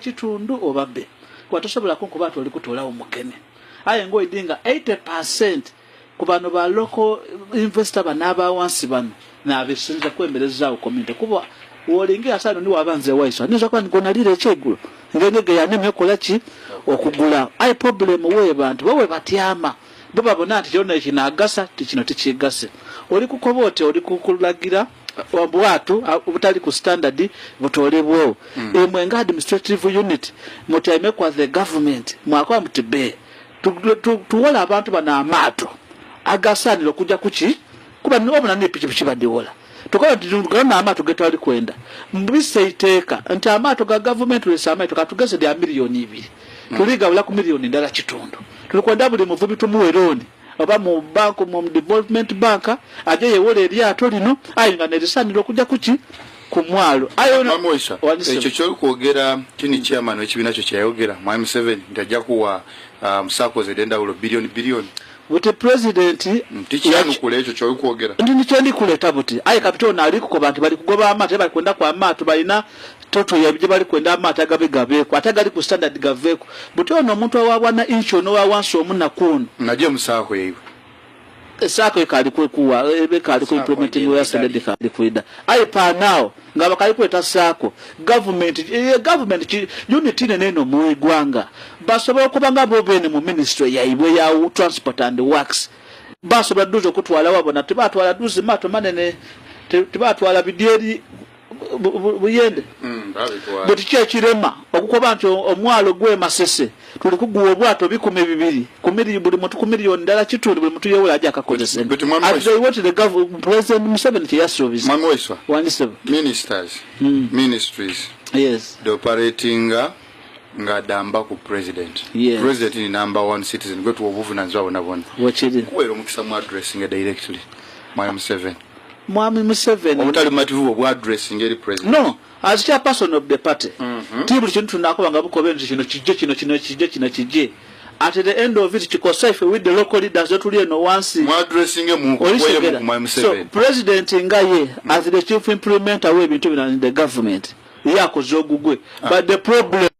kitundu obabbe kwatosobola kunkuba atoli kutola omukene aye ngo idinga 80% kubano ba local investor banaba wansi bano na bisinza kwembereza ukomite kuba wolingira sana ni wabanze waiswa nizo kwa ngona lile chegulo ngenge ya neme kolachi okugula aye problem we bantu bawe batyama baba bonati kyona kinagasa tikino tikigase oli kukobote oli kukulagira wabwatu ubutali ku standard butolebwo emwe nga administrative unit mutaime kwa the government mwakwa mtibe tuwola abantu bana amato agasaniro kujja kuki kuba nobona ne pichi badiola tukola tugana amato getwali kwenda mbise iteka nti amato ga government lesama tukatugese ya milioni 2 tuliga wala ku milioni ndala kitundu tulikwenda buli muvubi tumuweroni oba mu bank mu development bank aje yewole lyato lino ayinga nerisaniro kujja kuki kumwalo ayo mamoisha ekyo kyo kwogera kini chairman w'ekibiina kyo kyayogera mwami 7 ndajja kuwa msako zedenda ulo bilioni Wote president tichanu kule ekyo kyo kwogera ndi kyendi kuleta buti aye kapito na aliko ko bantu bali kugoba amata bali kwenda kwa amata balina toto yabije bali kwenda amata gabe kwatagali ku standard gaveko buti ono omuntu awabwana insho no wawansi omuna kuno naje musako yeyo esako ikali kuwa ebe kali ku implementing ya standard kali kuida aye pa now ngaba kali kweta sako government unit neno mu igwanga basobola kubanga bobene mu ministry ya ibwe ya transport and works basobola duzo kutwala wabona tibatwala duzi mato manene tibatwala bidyeri buyende buti kirema okukoba nti omwalo gwe masese tuli kuguwa bwato bikome 2 kumiri buli mutu kumiliyoni ndala kitundu buli mutu yewola aje akakozesa ati what the government president Museveni ya service mamweswa ministers ministries yes the operating nga damba ku president president ni number 1 citizen go to obuvunanzwa bonabona wachiri kwero mukisa mu addressing directly Mwami Museveni omutali mativu obwa addressing eri president no as chairperson of the party tibu kintu nako nga bukobenzi kino kijje at the end of it chikosafe with the local leaders that we know once mu addressing mu kwere mu mwami 7 so president ngaye as the chief implementer we bintu bina in the government yakozogugwe but the problem